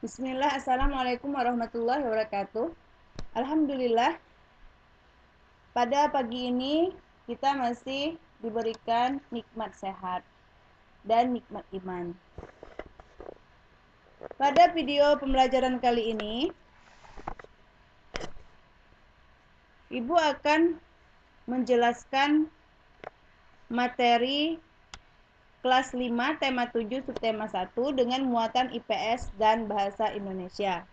Bismillah, Assalamualaikum warahmatullahi wabarakatuh. Alhamdulillah, pada pagi ini kita masih diberikan nikmat sehat dan nikmat iman. Pada video pembelajaran kali ini, Ibu akan menjelaskan materi kelas 5 tema 7 subtema 1 dengan muatan IPS dan bahasa Indonesia.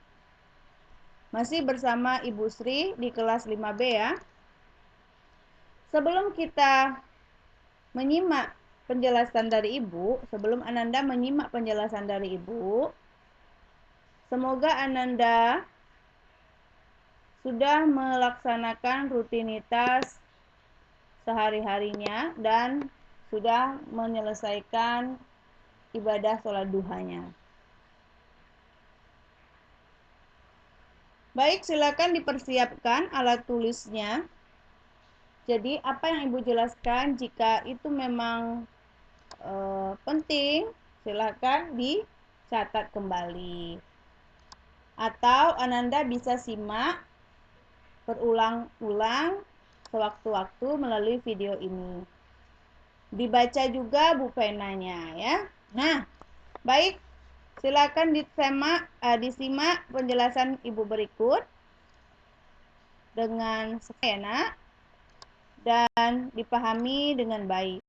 Masih bersama Ibu Sri di kelas 5B ya. Sebelum kita menyimak penjelasan dari Ibu, sebelum Ananda menyimak penjelasan dari Ibu, semoga Ananda sudah melaksanakan rutinitas sehari-harinya dan sudah menyelesaikan ibadah sholat duhanya. Baik, silakan dipersiapkan alat tulisnya. Jadi, apa yang Ibu jelaskan jika itu memang penting, silakan dicatat kembali. Atau Ananda bisa simak berulang-ulang sewaktu-waktu melalui video ini. Dibaca juga bupenanya ya. Nah, baik, silakan disimak penjelasan Ibu berikut dengan seksama dan dipahami dengan baik.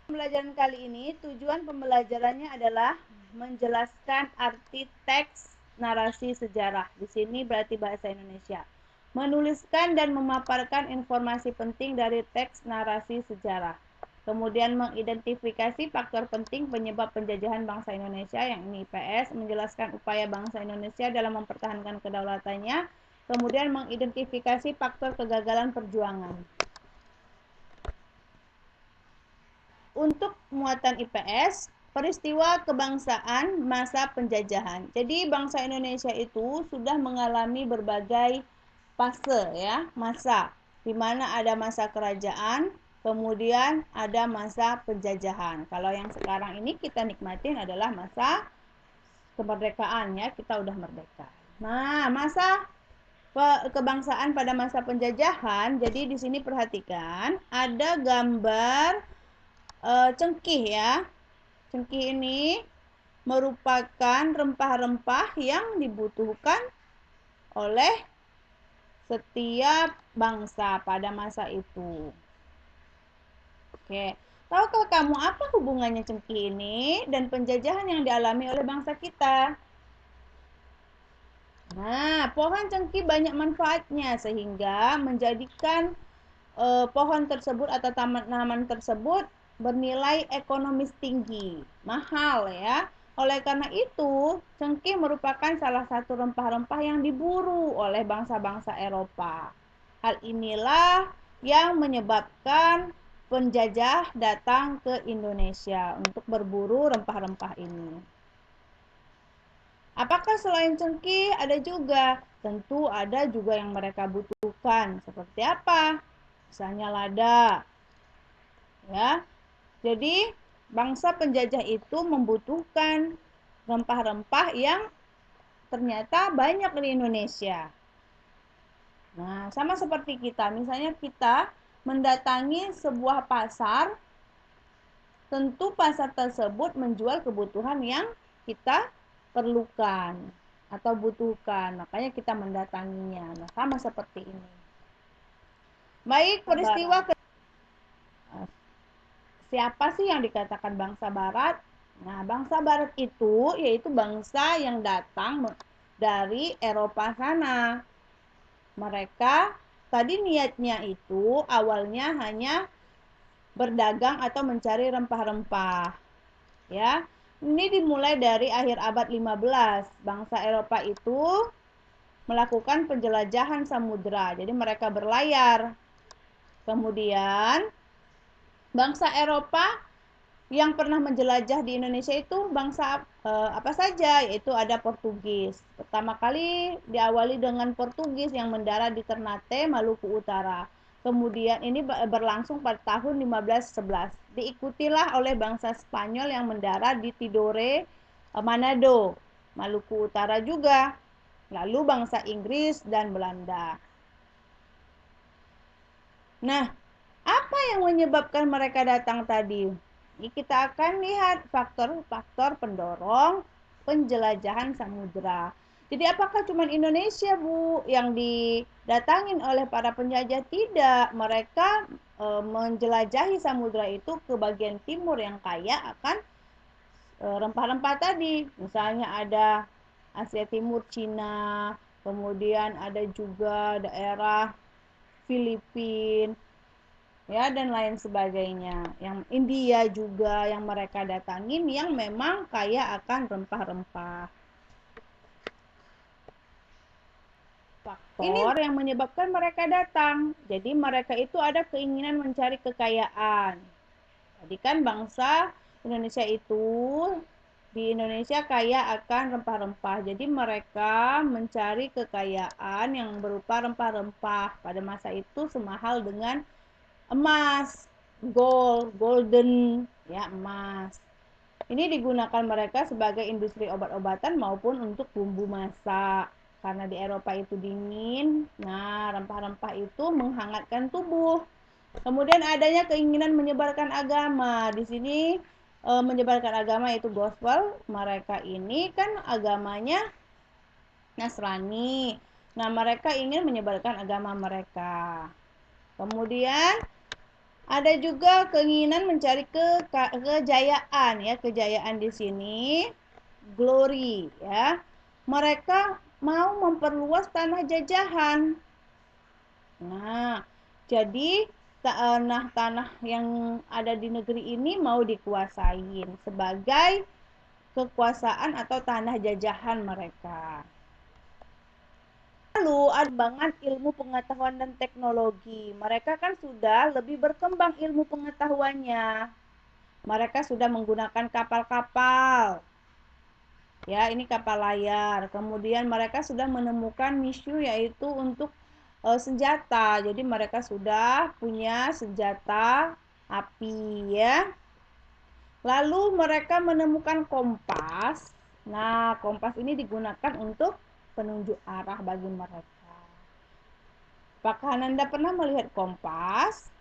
Pembelajaran kali ini, tujuan pembelajarannya adalah menjelaskan arti teks narasi sejarah. Di sini berarti bahasa Indonesia. Menuliskan dan memaparkan informasi penting dari teks narasi sejarah. Kemudian mengidentifikasi faktor penting penyebab penjajahan bangsa Indonesia, yang ini IPS, menjelaskan upaya bangsa Indonesia dalam mempertahankan kedaulatannya. Kemudian mengidentifikasi faktor kegagalan perjuangan. Untuk muatan IPS, peristiwa kebangsaan masa penjajahan. Jadi bangsa Indonesia itu sudah mengalami berbagai fase ya, masa, di mana ada masa kerajaan, kemudian ada masa penjajahan. Kalau yang sekarang ini kita nikmatin adalah masa kemerdekaan ya, kita udah merdeka. Nah, masa kebangsaan pada masa penjajahan, jadi di sini perhatikan ada gambar cengkih ya. Cengkih ini merupakan rempah-rempah yang dibutuhkan oleh setiap bangsa pada masa itu. Oke, tahukah kamu apa hubungannya cengkih ini dan penjajahan yang dialami oleh bangsa kita? Nah, pohon cengkih banyak manfaatnya sehingga menjadikan pohon tersebut atau tanaman tersebut bernilai ekonomis tinggi, mahal ya. Oleh karena itu, cengkih merupakan salah satu rempah-rempah yang diburu oleh bangsa-bangsa Eropa. Hal inilah yang menyebabkan penjajah datang ke Indonesia untuk berburu rempah-rempah ini. Apakah selain cengkih ada juga? Tentu ada juga yang mereka butuhkan. Seperti apa? Misalnya lada. Ya. Jadi, bangsa penjajah itu membutuhkan rempah-rempah yang ternyata banyak di Indonesia. Nah, sama seperti kita. Misalnya kita mendatangi sebuah pasar, tentu pasar tersebut menjual kebutuhan yang kita perlukan atau butuhkan. Makanya kita mendatanginya. Nah, sama seperti ini. Baik, peristiwa siapa sih yang dikatakan bangsa barat? Nah, bangsa barat itu yaitu bangsa yang datang dari Eropa sana. Mereka tadi niatnya itu awalnya hanya berdagang atau mencari rempah-rempah. Ya. Ini dimulai dari akhir abad 15. Bangsa Eropa itu melakukan penjelajahan samudera. Jadi mereka berlayar. Kemudian bangsa Eropa yang pernah menjelajah di Indonesia itu bangsa apa saja, yaitu ada Portugis. Pertama kali diawali dengan Portugis yang mendarat di Ternate, Maluku Utara. Kemudian ini berlangsung pada tahun 1511. Diikutilah oleh bangsa Spanyol yang mendarat di Tidore, Manado, Maluku Utara juga. Lalu bangsa Inggris dan Belanda. Nah, apa yang menyebabkan mereka datang tadi? Ini kita akan lihat faktor-faktor pendorong penjelajahan samudera. Jadi apakah cuma Indonesia, Bu, yang didatangin oleh para penjajah? Tidak. Mereka menjelajahi samudera itu ke bagian timur yang kaya akan rempah-rempah tadi. Misalnya ada Asia Timur, Cina, kemudian ada juga daerah Filipina, ya, dan lain sebagainya. Yang India juga yang mereka datangin yang memang kaya akan rempah-rempah. Faktor yang menyebabkan mereka datang. Jadi mereka itu ada keinginan mencari kekayaan. Tadi kan bangsa Indonesia itu di Indonesia kaya akan rempah-rempah. Jadi mereka mencari kekayaan yang berupa rempah-rempah. Pada masa itu semahal dengan emas, gold, golden, ya, emas. Ini digunakan mereka sebagai industri obat-obatan maupun untuk bumbu masak. Karena di Eropa itu dingin, nah rempah-rempah itu menghangatkan tubuh. Kemudian adanya keinginan menyebarkan agama. Di sini menyebarkan agama itu gospel. Mereka ini kan agamanya Nasrani. Nah, mereka ingin menyebarkan agama mereka. Kemudian ada juga keinginan mencari kejayaan, ya. Kejayaan di sini glory, ya. Mereka mau memperluas tanah jajahan. Nah, jadi tanah-tanah yang ada di negeri ini mau dikuasain sebagai kekuasaan atau tanah jajahan mereka. Lalu ada pengembangan ilmu pengetahuan dan teknologi. Mereka kan sudah lebih berkembang ilmu pengetahuannya. Mereka sudah menggunakan kapal-kapal. Ya, ini kapal layar. Kemudian mereka sudah menemukan misyu yaitu untuk senjata. Jadi mereka sudah punya senjata api, ya. Lalu mereka menemukan kompas. Nah, kompas ini digunakan untuk penunjuk arah bagi mereka. Apakah Anda pernah melihat kompas?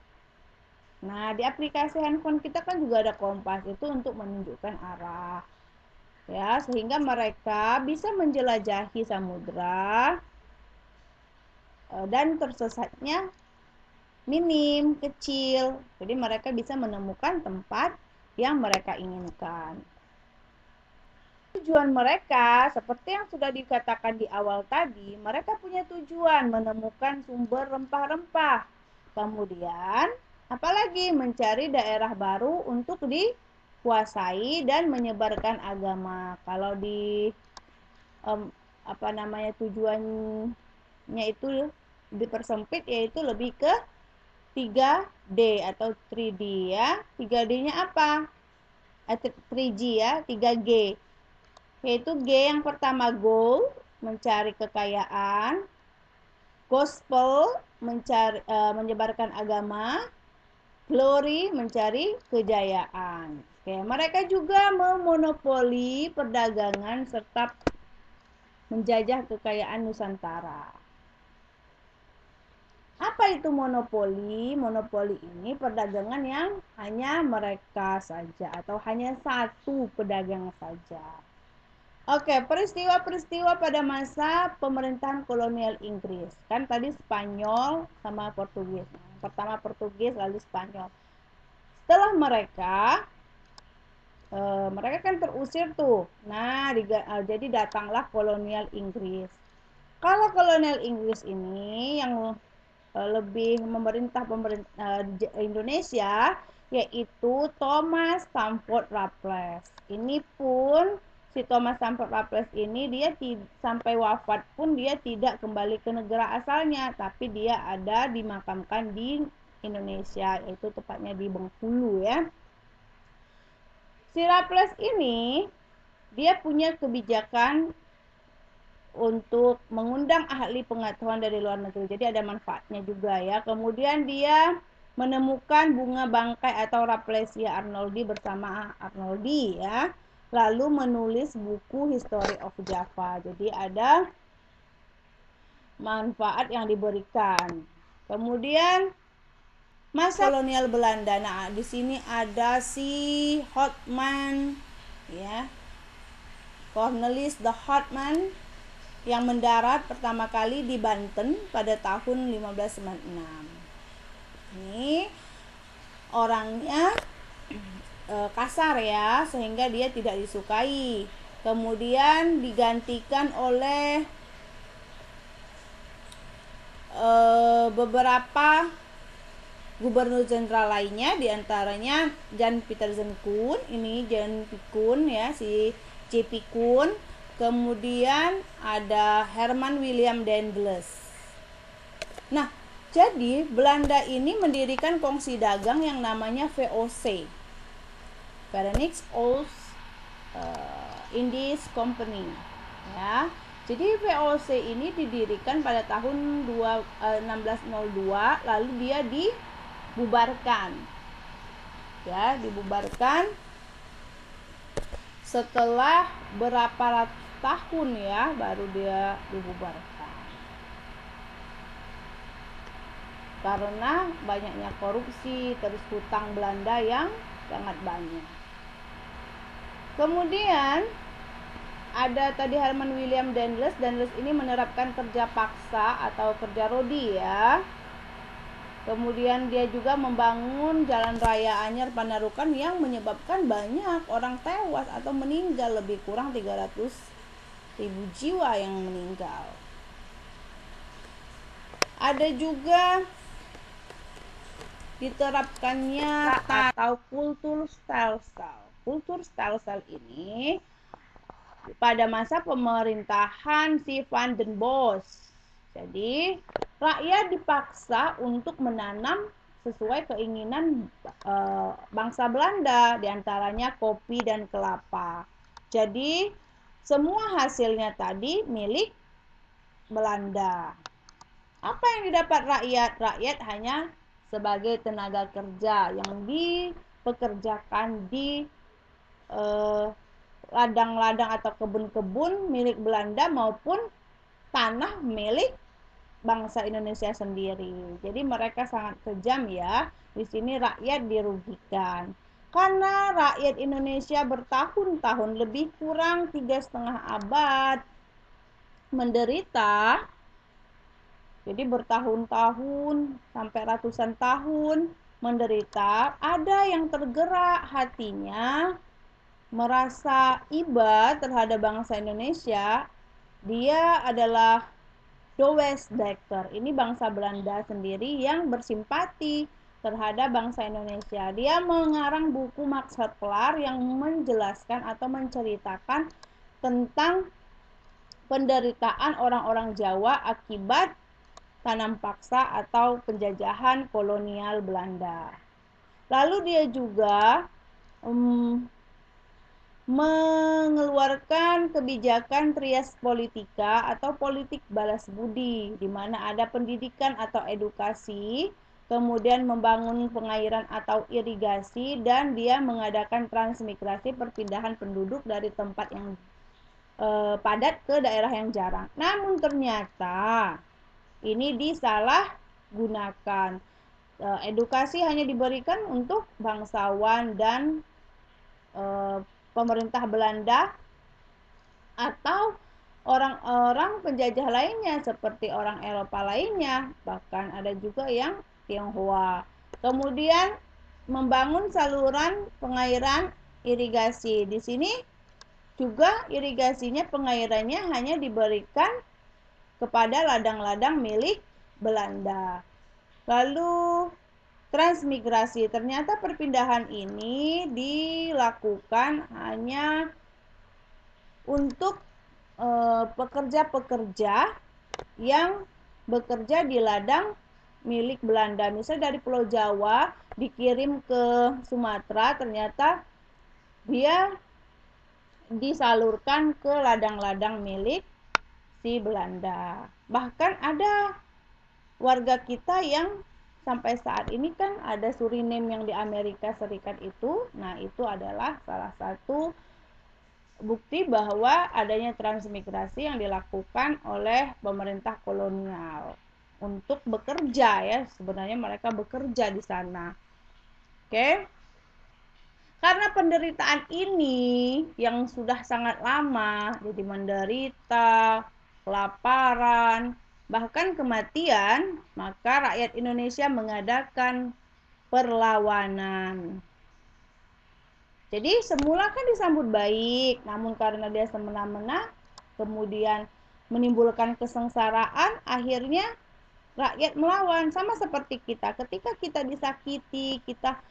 Nah, di aplikasi handphone kita kan juga ada kompas, itu untuk menunjukkan arah. Ya, sehingga mereka bisa menjelajahi samudra dan tersesatnya minim, kecil. Jadi mereka bisa menemukan tempat yang mereka inginkan. Tujuan mereka, seperti yang sudah dikatakan di awal tadi, mereka punya tujuan menemukan sumber rempah-rempah. Kemudian, apalagi mencari daerah baru untuk dikuasai dan menyebarkan agama. Kalau di tujuannya itu dipersempit, yaitu lebih ke 3D atau 3D, ya. 3D-nya apa? 3G, ya, 3G. Yaitu G yang pertama goal, mencari kekayaan, gospel, menyebarkan agama, glory, mencari kejayaan. Oke, mereka juga memonopoli perdagangan serta menjajah kekayaan Nusantara. Apa itu monopoli? Monopoli ini perdagangan yang hanya mereka saja atau hanya satu pedagang saja. Oke, peristiwa-peristiwa pada masa pemerintahan kolonial Inggris. Kan tadi Spanyol sama Portugis. Pertama Portugis, lalu Spanyol. Setelah mereka kan terusir tuh. Nah, jadi datanglah kolonial Inggris. Kalau kolonial Inggris ini yang lebih memerintah Indonesia, yaitu Thomas Stamford Raffles. Ini pun si Thomas Stamford Raffles ini dia sampai wafat pun dia tidak kembali ke negara asalnya, tapi dia ada dimakamkan di Indonesia, yaitu tepatnya di Bengkulu, ya. Si Raffles ini dia punya kebijakan untuk mengundang ahli pengetahuan dari luar negeri. Jadi ada manfaatnya juga, ya. Kemudian dia menemukan bunga bangkai atau Rafflesia arnoldi bersama Arnoldi, ya. lalu menulis buku History of Java. Jadi ada manfaat yang diberikan. Kemudian masa kolonial Belanda. Nah, di sini ada si Houtman, ya, Cornelis de Houtman yang mendarat pertama kali di Banten pada tahun 1596. Ini orangnya kasar ya, sehingga dia tidak disukai. Kemudian digantikan oleh beberapa gubernur jenderal lainnya, diantaranya Jan Pietersen Koen, ini Jan Pikun ya, si J. Pikun. Kemudian ada Herman William Daendels. Nah, jadi Belanda ini mendirikan kongsi dagang yang namanya VOC, Verenigd Oost Indies Company, ya. Jadi VOC ini didirikan pada tahun 1602, lalu dia dibubarkan, ya, dibubarkan setelah berapa ratus tahun ya, baru dia dibubarkan karena banyaknya korupsi, terus hutang Belanda yang sangat banyak. Kemudian ada tadi Herman William Daendels. Daendels ini menerapkan kerja paksa atau kerja rodi ya. Kemudian dia juga membangun jalan raya Anyar Panarukan yang menyebabkan banyak orang tewas atau meninggal, lebih kurang 300.000 jiwa yang meninggal. Ada juga diterapkannya atau kultur stelsel. Kultur stelsel ini pada masa pemerintahan si Van den Bosch. Jadi rakyat dipaksa untuk menanam sesuai keinginan bangsa Belanda, diantaranya kopi dan kelapa. Jadi semua hasilnya tadi milik Belanda. Apa yang didapat rakyat? Rakyat hanya sebagai tenaga kerja yang dipekerjakan di ladang-ladang atau kebun-kebun milik Belanda maupun tanah milik bangsa Indonesia sendiri. Jadi mereka sangat kejam ya. Di sini rakyat dirugikan. Karena rakyat Indonesia bertahun-tahun, lebih kurang 3,5 abad menderita. Jadi bertahun-tahun sampai ratusan tahun menderita. Ada yang tergerak hatinya, merasa iba terhadap bangsa Indonesia. Dia adalah Douwe Dekker. Ini bangsa Belanda sendiri yang bersimpati terhadap bangsa Indonesia. Dia mengarang buku Max Havelaar yang menjelaskan atau menceritakan tentang penderitaan orang-orang Jawa akibat tanam paksa atau penjajahan kolonial Belanda. Lalu dia juga mengeluarkan kebijakan trias politika atau politik balas budi, di mana ada pendidikan atau edukasi, kemudian membangun pengairan atau irigasi, dan dia mengadakan transmigrasi, perpindahan penduduk dari tempat yang padat ke daerah yang jarang. Namun ternyata ini disalahgunakan. Edukasi hanya diberikan untuk bangsawan dan pemerintah Belanda atau orang-orang penjajah lainnya seperti orang Eropa lainnya, bahkan ada juga yang Tionghoa. Kemudian membangun saluran pengairan irigasi. Di sini juga irigasinya, pengairannya hanya diberikan kepada ladang-ladang milik Belanda. Lalu transmigrasi, ternyata perpindahan ini dilakukan hanya untuk pekerja-pekerja yang bekerja di ladang milik Belanda. Misalnya dari Pulau Jawa dikirim ke Sumatera, ternyata dia disalurkan ke ladang-ladang milik si Belanda. Bahkan ada warga kita yang sampai saat ini kan ada Suriname yang di Amerika Serikat itu. Nah, itu adalah salah satu bukti bahwa adanya transmigrasi yang dilakukan oleh pemerintah kolonial untuk bekerja ya. Sebenarnya mereka bekerja di sana. Oke. Karena penderitaan ini yang sudah sangat lama, jadi menderita, kelaparan, bahkan kematian, maka rakyat Indonesia mengadakan perlawanan. Jadi semula kan disambut baik, namun karena dia semena-mena, kemudian menimbulkan kesengsaraan, akhirnya rakyat melawan. Sama seperti kita, ketika kita disakiti, kita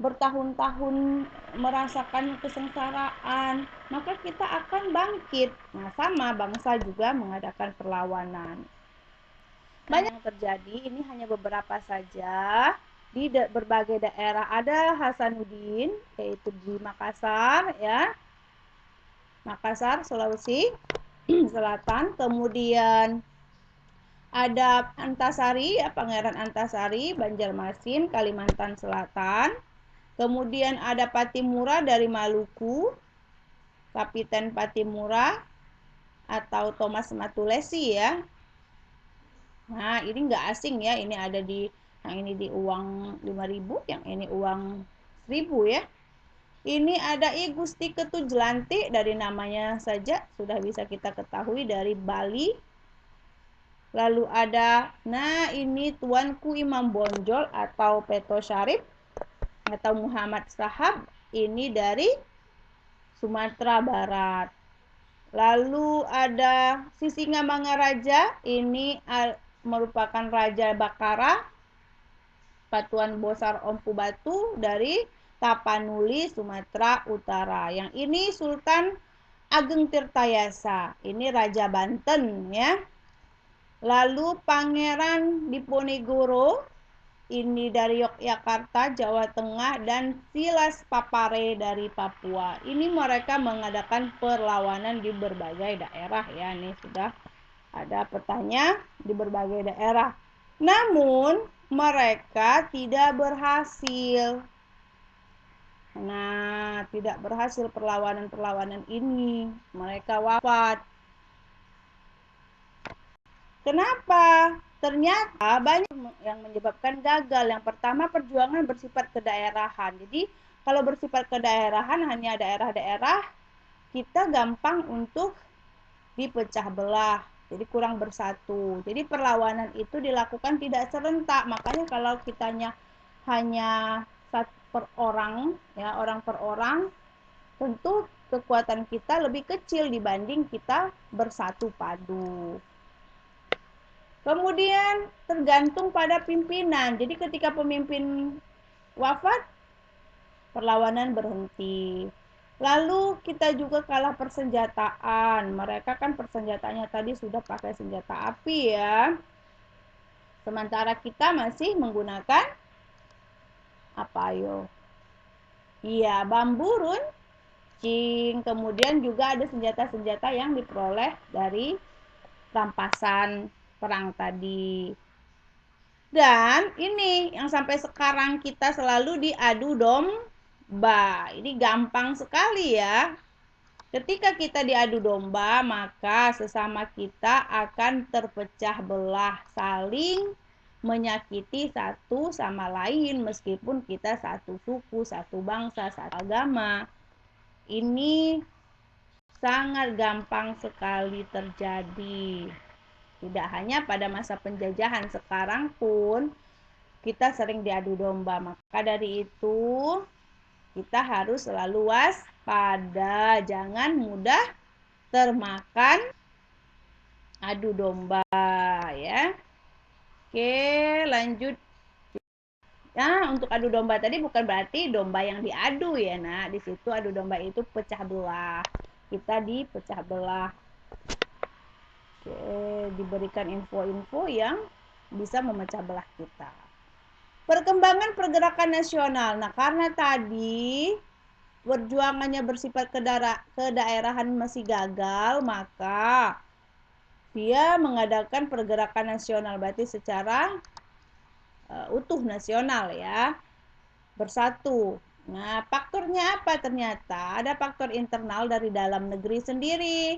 bertahun-tahun merasakan kesengsaraan, maka kita akan bangkit. Nah, sama bangsa juga mengadakan perlawanan. Banyak yang terjadi, ini hanya beberapa saja. Di berbagai daerah ada Hasanuddin, yaitu di Makassar ya. Makassar, Sulawesi Selatan. Kemudian ada Antasari, ya, Pangeran Antasari, Banjarmasin, Kalimantan Selatan. Kemudian ada Patimura dari Maluku, Kapiten Patimura atau Thomas Matulesi ya. Nah, ini nggak asing ya, ini ada yang ini di uang 5.000, yang ini uang 1.000 ya. Ini ada I Gusti Ketujlanti, dari namanya saja sudah bisa kita ketahui dari Bali. Lalu ada, nah ini Tuanku Imam Bonjol atau Peto Syarif atau Muhammad Sahab, ini dari Sumatera Barat. Lalu ada Sisingamangaraja, ini merupakan Raja Bakara, Patuan Bosar Ompu Batu dari Tapanuli, Sumatera Utara. Yang ini Sultan Ageng Tirtayasa, ini Raja Banten ya. Lalu Pangeran Diponegoro, ini dari Yogyakarta, Jawa Tengah, dan Silas Papare dari Papua. Ini mereka mengadakan perlawanan di berbagai daerah ya. Ini sudah ada petanya di berbagai daerah. Namun mereka tidak berhasil. Nah, tidak berhasil perlawanan-perlawanan ini. Mereka wafat. Kenapa? Ternyata banyak yang menyebabkan gagal. Yang pertama, perjuangan bersifat kedaerahan. Jadi kalau bersifat kedaerahan hanya daerah-daerah, kita gampang untuk dipecah belah. Jadi kurang bersatu. Jadi perlawanan itu dilakukan tidak serentak. Makanya kalau kitanya hanya per orang, ya orang per orang, tentu kekuatan kita lebih kecil dibanding kita bersatu padu. Kemudian tergantung pada pimpinan. Jadi ketika pemimpin wafat, perlawanan berhenti. Lalu kita juga kalah persenjataan. Mereka kan persenjataannya tadi sudah pakai senjata api ya. Sementara kita masih menggunakan apa yo? Iya, bambu runcing. Kemudian juga ada senjata-senjata yang diperoleh dari rampasan perang tadi. Dan ini yang sampai sekarang kita selalu diadu domba. Ini gampang sekali ya. Ketika kita diadu domba, maka sesama kita akan terpecah belah, saling menyakiti satu sama lain meskipun kita satu suku, satu bangsa, satu agama. Ini sangat gampang sekali terjadi. Tidak hanya pada masa penjajahan, sekarang pun kita sering diadu domba. Maka dari itu kita harus selalu waspada, jangan mudah termakan adu domba ya. Oke, lanjut. Nah, untuk adu domba tadi bukan berarti domba yang diadu ya. Nah, di situ adu domba itu pecah belah. Kita dipecah belah. Oke, diberikan info-info yang bisa memecah belah kita. Perkembangan pergerakan nasional. Nah, karena tadi perjuangannya bersifat kedaerahan masih gagal, maka dia mengadakan pergerakan nasional, berarti secara utuh nasional ya, bersatu. Nah, faktornya apa ternyata? Ada faktor internal dari dalam negeri sendiri.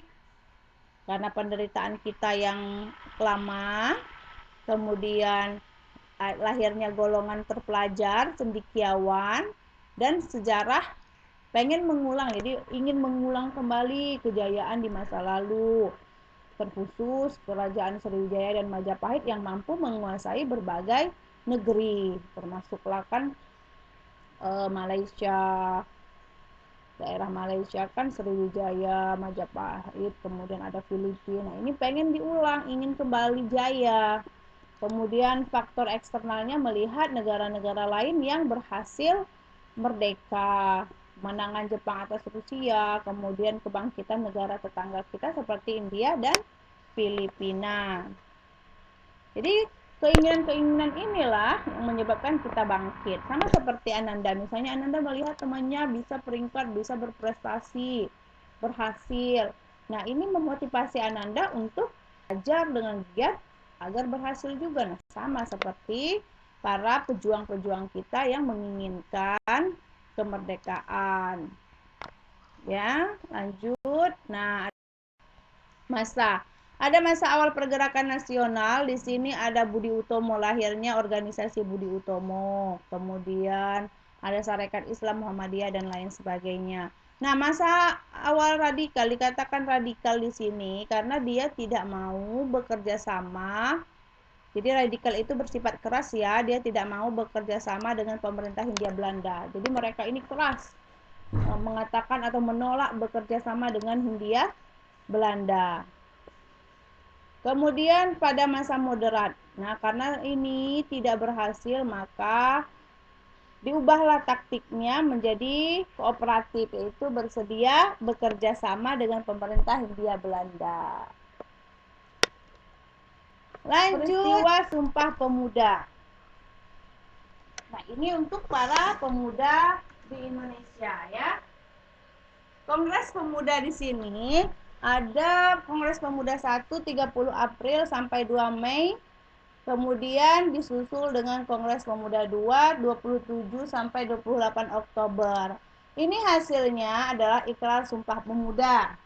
Karena penderitaan kita yang lama, kemudian lahirnya golongan terpelajar, cendekiawan, dan sejarah pengen mengulang, jadi ingin mengulang kembali kejayaan di masa lalu, terkhusus kerajaan Sriwijaya dan Majapahit yang mampu menguasai berbagai negeri, termasuklah kan Malaysia, daerah Malaysia kan Sriwijaya, Majapahit, kemudian ada Filipina. Ini pengen diulang, ingin kembali jaya. Kemudian faktor eksternalnya melihat negara-negara lain yang berhasil merdeka, kemenangan Jepang atas Rusia, kemudian kebangkitan negara tetangga kita seperti India dan Filipina. Jadi keinginan-keinginan inilah yang menyebabkan kita bangkit. Sama seperti Ananda, misalnya Ananda melihat temannya bisa peringkat, bisa berprestasi, berhasil. Nah, ini memotivasi Ananda untuk belajar dengan giat agar berhasil juga. Nah, sama seperti para pejuang-pejuang kita yang menginginkan kemerdekaan. Ya, lanjut. Nah, ada masa awal pergerakan nasional. Di sini ada Budi Utomo, lahirnya organisasi Budi Utomo. Kemudian ada Sarekat Islam Muhammadiyah dan lain sebagainya. Nah, masa awal radikal dikatakan radikal di sini karena dia tidak mau bekerja sama. Jadi radikal itu bersifat keras ya, dia tidak mau bekerja sama dengan pemerintah Hindia Belanda. Jadi mereka ini keras mengatakan atau menolak bekerja sama dengan Hindia Belanda. Kemudian pada masa moderat. Nah, karena ini tidak berhasil, maka diubahlah taktiknya menjadi kooperatif, yaitu bersedia bekerja sama dengan pemerintah Hindia Belanda. Lanjut, peristiwa Sumpah Pemuda. Nah, ini untuk para pemuda di Indonesia ya. Kongres Pemuda di sini ada Kongres Pemuda 1 30 April sampai 2 Mei. Kemudian disusul dengan Kongres Pemuda 2 27 sampai 28 Oktober. Ini hasilnya adalah Ikrar Sumpah Pemuda.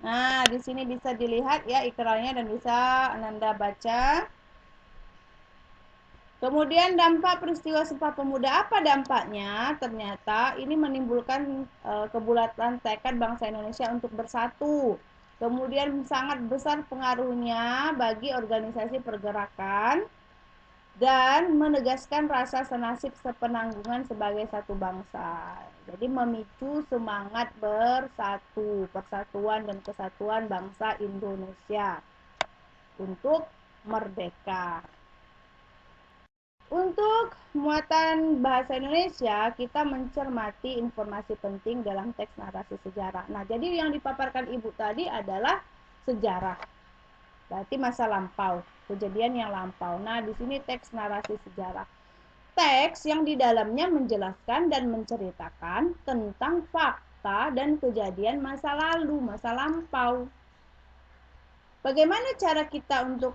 Nah, di sini bisa dilihat ya ikrarnya dan bisa Ananda baca. Kemudian dampak peristiwa Sumpah Pemuda, apa dampaknya? Ternyata ini menimbulkan kebulatan tekad bangsa Indonesia untuk bersatu. Kemudian sangat besar pengaruhnya bagi organisasi pergerakan dan menegaskan rasa senasib sepenanggungan sebagai satu bangsa. Jadi memicu semangat bersatu, persatuan dan kesatuan bangsa Indonesia untuk merdeka. Untuk muatan bahasa Indonesia, kita mencermati informasi penting dalam teks narasi sejarah. Nah, jadi yang dipaparkan Ibu tadi adalah sejarah. Berarti masa lampau, kejadian yang lampau. Nah, di sini teks narasi sejarah. Teks yang di dalamnya menjelaskan dan menceritakan tentang fakta dan kejadian masa lalu, masa lampau. Bagaimana cara kita untuk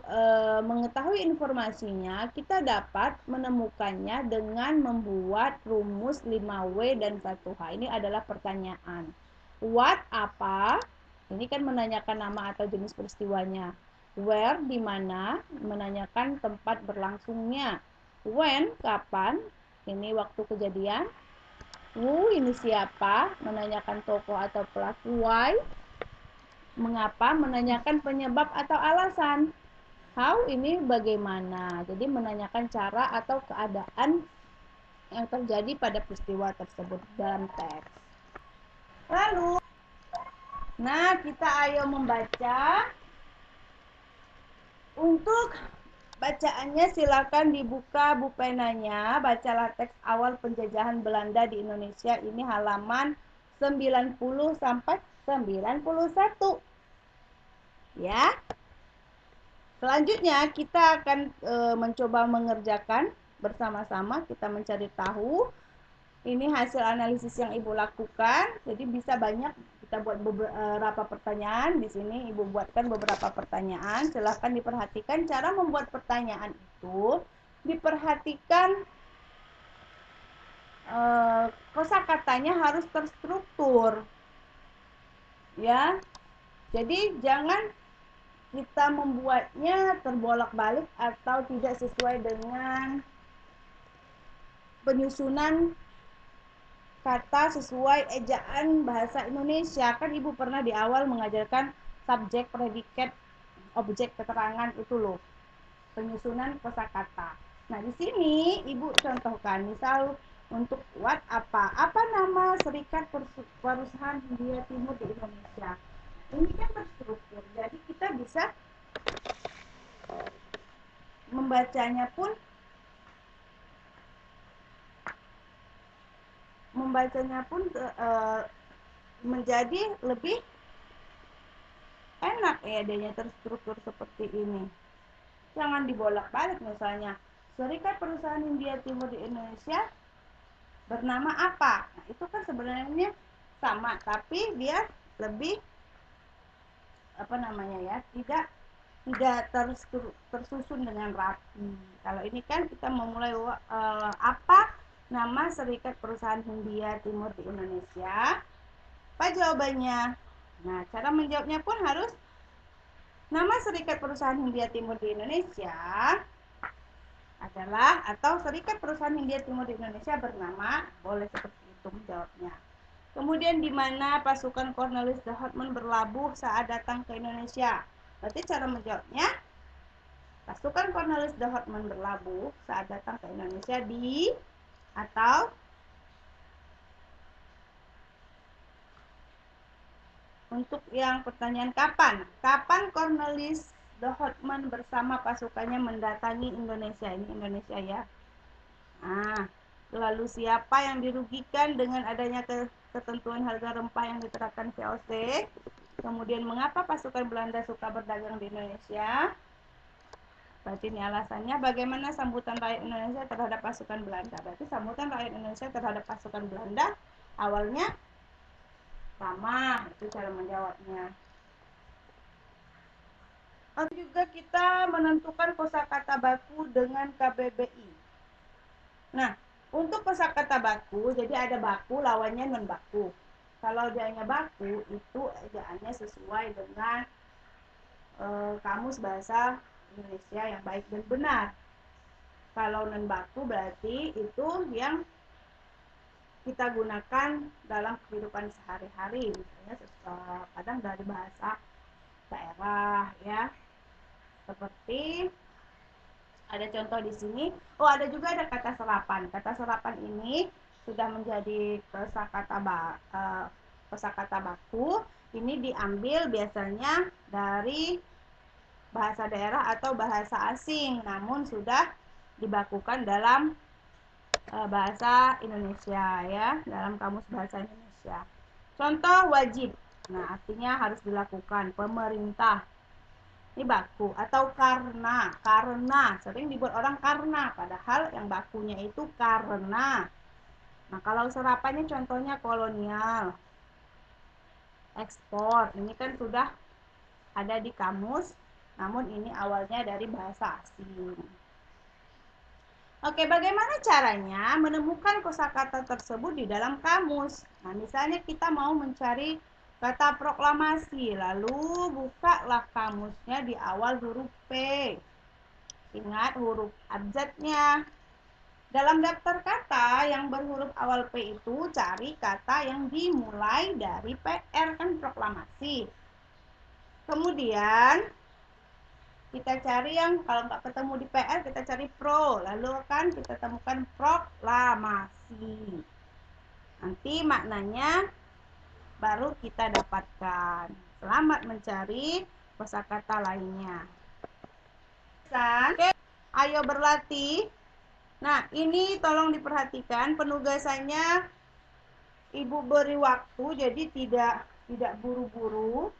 mengetahui informasinya? Kita dapat menemukannya dengan membuat rumus 5W dan 1H. Ini adalah pertanyaan. What, apa? Ini kan menanyakan nama atau jenis peristiwanya. Where, di mana? Menanyakan tempat berlangsungnya. When, kapan? Ini waktu kejadian. Who, ini siapa? Menanyakan tokoh atau pelaku. Why, mengapa? Menanyakan penyebab atau alasan. How, ini bagaimana. Jadi menanyakan cara atau keadaan yang terjadi pada peristiwa tersebut dalam teks. Lalu, nah kita ayo membaca. Untuk bacaannya silakan dibuka bupenanya. Bacalah teks awal penjajahan Belanda di Indonesia. Ini halaman 90 sampai 91. Ya. Selanjutnya kita akan mencoba mengerjakan bersama-sama, kita mencari tahu. Ini hasil analisis yang Ibu lakukan. Jadi bisa banyak kita buat beberapa pertanyaan. Di sini Ibu buatkan beberapa pertanyaan. Silahkan diperhatikan cara membuat pertanyaan itu. Diperhatikan kosakatanya harus terstruktur, ya. Jadi jangan kita membuatnya terbolak-balik atau tidak sesuai dengan penyusunan kata sesuai ejaan bahasa Indonesia. Kan Ibu pernah di awal mengajarkan subjek, predikat, objek, keterangan itu loh. Penyusunan kosakata. Nah, di sini Ibu contohkan, misal untuk what apa? Apa nama Serikat Perusahaan Hindia Timur di Indonesia? Ini kan terstruktur. Jadi kita bisa membacanya pun menjadi lebih enak ya, adanya terstruktur seperti ini. Jangan dibolak-balik, misalnya Serikat Perusahaan Hindia Timur di Indonesia bernama apa. Nah, itu kan sebenarnya sama, tapi dia lebih tidak tersusun dengan rapi. Kalau ini kan kita memulai apa nama Serikat Perusahaan Hindia Timur di Indonesia? Apa jawabannya? Nah, cara menjawabnya pun harus nama Serikat Perusahaan Hindia Timur di Indonesia adalah, atau Serikat Perusahaan Hindia Timur di Indonesia bernama, boleh seperti itu menjawabnya. Kemudian di mana pasukan Cornelis de Houtman berlabuh saat datang ke Indonesia? Berarti cara menjawabnya, pasukan Cornelis de Houtman berlabuh saat datang ke Indonesia di, atau untuk yang pertanyaan kapan? Kapan Cornelis de Houtman bersama pasukannya mendatangi Indonesia? Ini Indonesia ya. Nah, lalu siapa yang dirugikan dengan adanya ketentuan harga rempah yang diterapkan VOC? Kemudian mengapa pasukan Belanda suka berdagang di Indonesia? Berarti ini alasannya. Bagaimana sambutan rakyat Indonesia terhadap pasukan Belanda? Berarti sambutan rakyat Indonesia terhadap pasukan Belanda awalnya ramah. Itu cara menjawabnya. Lalu juga kita menentukan kosakata baku dengan KBBI. Nah, untuk kosakata baku, jadi ada baku lawannya non baku. Kalau dia hanya baku, itu ejaannya sesuai dengan kamus bahasa Indonesia yang baik dan benar. Kalau non baku berarti itu yang kita gunakan dalam kehidupan sehari-hari, misalnya kadang dari bahasa daerah ya. Seperti ada contoh di sini. Oh, ada juga ada kata serapan. Kata serapan ini sudah menjadi kosakata baku. Ini diambil biasanya dari bahasa daerah atau bahasa asing, namun sudah dibakukan dalam bahasa Indonesia ya, dalam kamus bahasa Indonesia. Contoh wajib. Nah, artinya harus dilakukan, pemerintah. Ini baku. Atau karena sering dibuat orang karena, padahal yang bakunya itu karena. Nah, kalau serapannya contohnya kolonial, ekspor, ini kan sudah ada di kamus, namun ini awalnya dari bahasa asing. Oke, bagaimana caranya menemukan kosakata tersebut di dalam kamus? Nah, misalnya kita mau mencari kata proklamasi, lalu bukalah kamusnya di awal huruf P. Ingat huruf abjadnya. Dalam daftar kata yang berhuruf awal P itu, cari kata yang dimulai dari PR, kan proklamasi. Kemudian kita cari yang kalau nggak ketemu di PR, kita cari pro, lalu kan kita temukan proklamasi. Nanti maknanya baru kita dapatkan. Selamat mencari kosakata lainnya. Oke, ayo berlatih. Nah, ini tolong diperhatikan penugasannya Ibu beri waktu, jadi tidak buru-buru.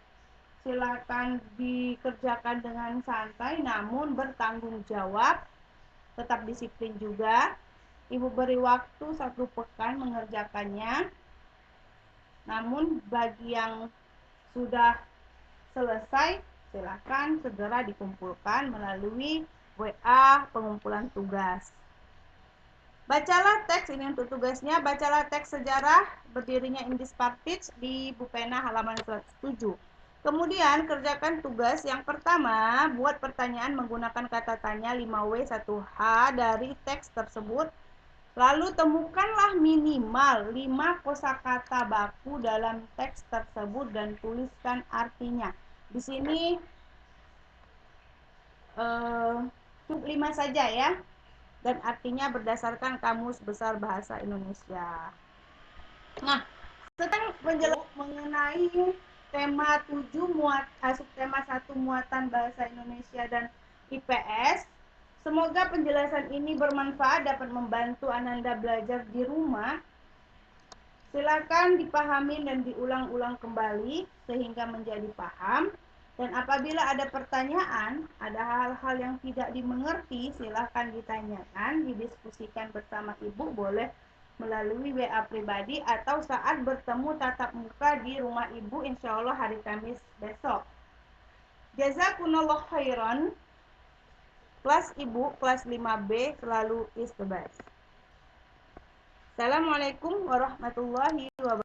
Silakan dikerjakan dengan santai namun bertanggung jawab, tetap disiplin juga. Ibu beri waktu 1 pekan mengerjakannya, namun bagi yang sudah selesai silakan segera dikumpulkan melalui WA pengumpulan tugas. Bacalah teks, ini untuk tugasnya, bacalah teks sejarah berdirinya Indis Partij di Bupena halaman 107. Kemudian kerjakan tugas yang pertama, buat pertanyaan menggunakan kata tanya 5W 1H dari teks tersebut. Lalu temukanlah minimal 5 kosakata baku dalam teks tersebut dan tuliskan artinya. Di sini cukup 5 saja ya. Dan artinya berdasarkan Kamus Besar Bahasa Indonesia. Nah, sekarang mengenai tema 7 subtema 1 muatan bahasa Indonesia dan IPS. Semoga penjelasan ini bermanfaat, dapat membantu Ananda belajar di rumah. Silakan dipahami dan diulang-ulang kembali sehingga menjadi paham. Dan apabila ada pertanyaan, ada hal-hal yang tidak dimengerti, silakan ditanyakan, didiskusikan bersama Ibu, boleh melalui WA pribadi atau saat bertemu tatap muka di rumah Ibu, insya Allah hari Kamis besok. Jazakumullah khairan. Kelas Ibu, kelas 5B, selalu is the best. Assalamualaikum warahmatullahi wabarakatuh.